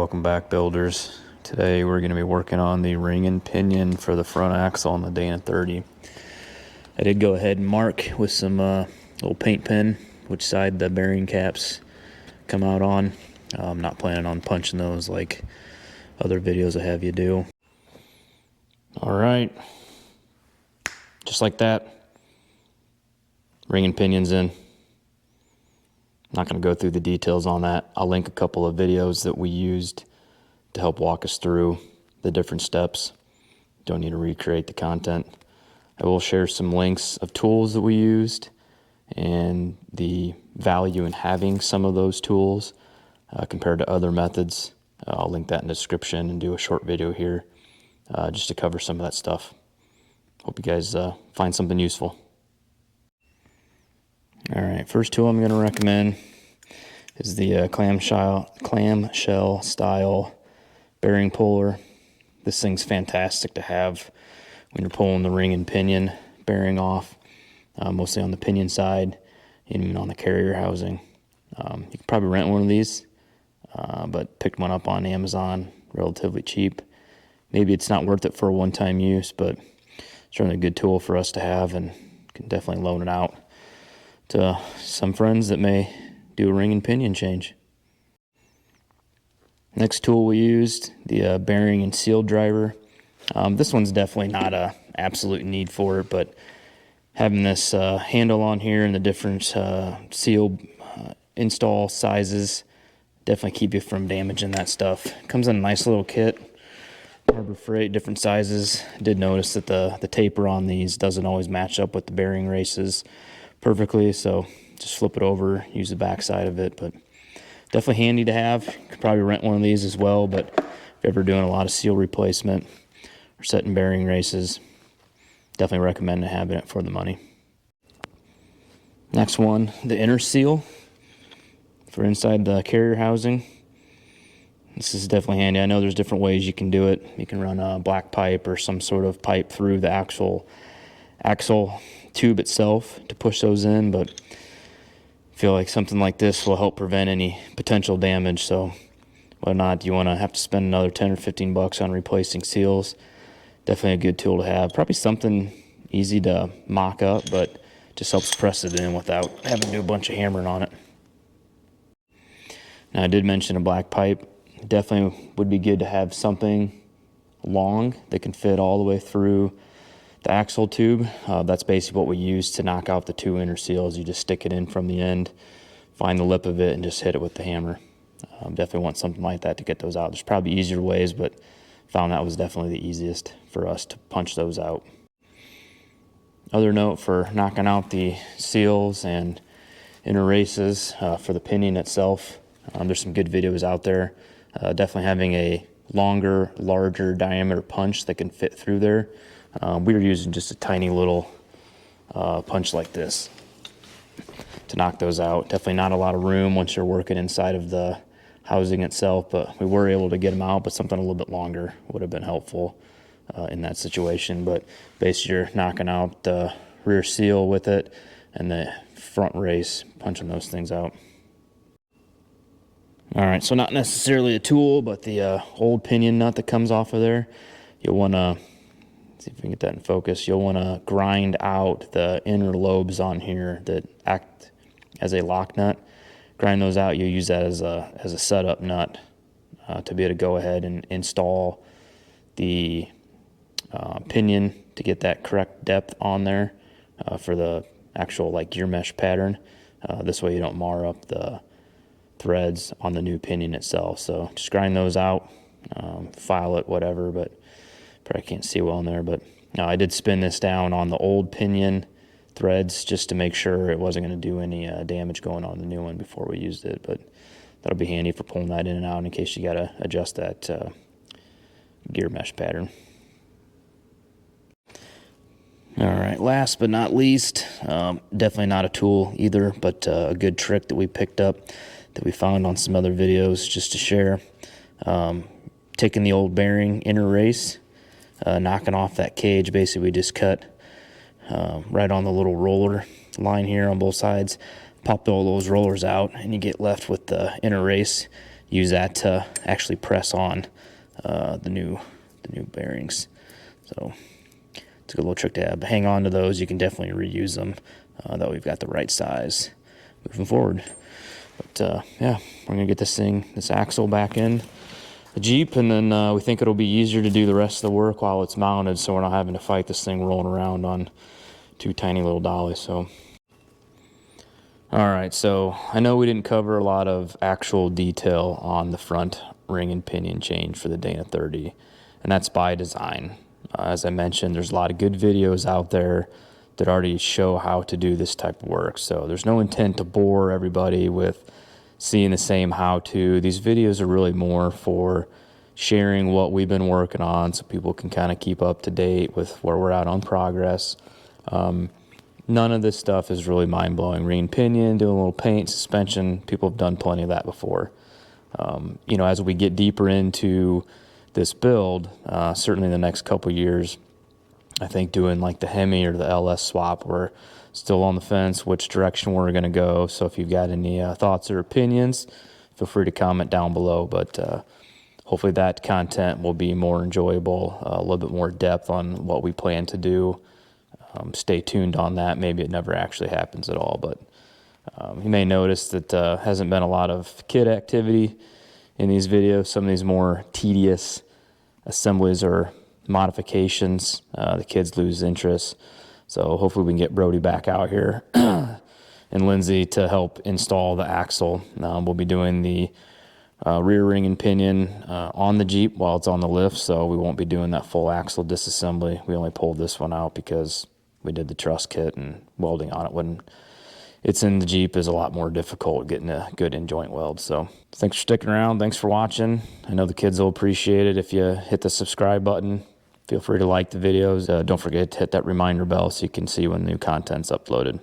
welcome back, builders. Today we're going to be working on the ring and pinion for the front axle on the Dana 30. I did go ahead and mark with some little paint pen which side the bearing caps come out on. I'm not planning on punching those like other videos I have you do. Alright, just like that, ring and pinion's in. Not going to go through the details on that. I'll link a couple of videos that we used to help walk us through the different steps. Don't need to recreate the content. I will share some links of tools that we used and the value in having some of those tools compared to other methods. I'll link that in the description and do a short video here just to cover some of that stuff. Hope you guys find something useful. Alright, first tool I'm going to recommend is the clamshell style bearing puller. This thing's fantastic to have when you're pulling the ring and pinion bearing off, mostly on the pinion side and even on the carrier housing. You can probably rent one of these, but picked one up on Amazon relatively cheap. Maybe it's not worth it for a one-time use, but certainly a good tool for us to have, and can definitely loan it out to some friends that may do a ring and pinion change. Next tool we used, the bearing and seal driver. This one's definitely not a absolute need for it, but having this handle on here and the different seal install sizes definitely keep you from damaging that stuff. It comes in a nice little kit, Harbor Freight, different sizes. Did notice that the taper on these doesn't always match up with the bearing races perfectly, so just flip it over, use the back side of it. But definitely handy to have. You could probably rent one of these as well, but if you're ever doing a lot of seal replacement or setting bearing races, definitely recommend having it for the money. Next one, the inner seal for inside the carrier housing. This is definitely handy. I know there's different ways you can do it. You can run a black pipe or some sort of pipe through the axle tube itself to push those in, but I feel like something like this will help prevent any potential damage. So whether or not you want to have to spend another 10 or 15 bucks on replacing seals, definitely a good tool to have. Probably something easy to mock up, but just helps press it in without having to do a bunch of hammering on it. Now, I did mention a black pipe. Definitely would be good to have something long that can fit all the way through the axle tube. That's basically what we use to knock out the two inner seals. You just stick it in from the end, find the lip of it, and just hit it with the hammer. Definitely want something like that to get those out. There's probably easier ways, but found that was definitely the easiest for us to punch those out. Other note for knocking out the seals and inner races for the pinion itself, there's some good videos out there. Definitely having a longer, larger diameter punch that can fit through there. We were using just a tiny little punch like this to knock those out. Definitely not a lot of room once you're working inside of the housing itself, but we were able to get them out, but something a little bit longer would have been helpful in that situation. But basically you're knocking out the rear seal with it and the front race, punching those things out. Alright, so not necessarily a tool, but the old pinion nut that comes off of there, you'll want to, see if we can get that in focus, you'll want to grind out the inner lobes on here that act as a lock nut. Grind those out. You'll use that as a setup nut to be able to go ahead and install the pinion to get that correct depth on there for the actual like gear mesh pattern. This way you don't mar up the threads on the new pinion itself. So just grind those out, file it, whatever, but probably can't see well in there. But I did spin this down on the old pinion threads just to make sure it wasn't going to do any damage going on the new one before we used it. But that'll be handy for pulling that in and out in case you got to adjust that gear mesh pattern. All right, last but not least, definitely not a tool either, but a good trick that we picked up that we found on some other videos just to share. Taking the old bearing inner race, knocking off that cage. Basically we just cut right on the little roller line here on both sides, pop all those rollers out, and you get left with the inner race. use that to actually press on the new bearings. So it's a good little trick to have. Hang on to those. You can definitely reuse them, that we've got the right size moving forward. But yeah, we're gonna get this axle back in the Jeep, and then we think it'll be easier to do the rest of the work while it's mounted, so we're not having to fight this thing rolling around on 2 tiny little dollies. So all right, so I know we didn't cover a lot of actual detail on the front ring and pinion change for the Dana 30, and that's by design. As I mentioned, there's a lot of good videos out there that already show how to do this type of work, so there's no intent to bore everybody with seeing the same how-to. These videos are really more for sharing what we've been working on so people can kind of keep up to date with where we're at on progress. None of this stuff is really mind-blowing. Ring and pinion, doing a little paint, suspension, people have done plenty of that before. You know, as we get deeper into this build, certainly in the next couple years, I think doing like the Hemi or the LS swap, we're still on the fence which direction we're going to go. So if you've got any thoughts or opinions, feel free to comment down below. But hopefully that content will be more enjoyable, a little bit more depth on what we plan to do. Stay tuned on that. Maybe it never actually happens at all, but you may notice that hasn't been a lot of kid activity in these videos. Some of these more tedious assemblies or modifications, the kids lose interest. So hopefully we can get Brody back out here and Lindsay to help install the axle. We'll be doing the rear ring and pinion on the Jeep while it's on the lift, so we won't be doing that full axle disassembly. We only pulled this one out because we did the truss kit, and welding on it when it's in the Jeep is a lot more difficult, getting a good in-joint weld. So thanks for sticking around. Thanks for watching. I know the kids will appreciate it if you hit the subscribe button. Feel free to like the videos. Don't forget to hit that reminder bell so you can see when new content's uploaded.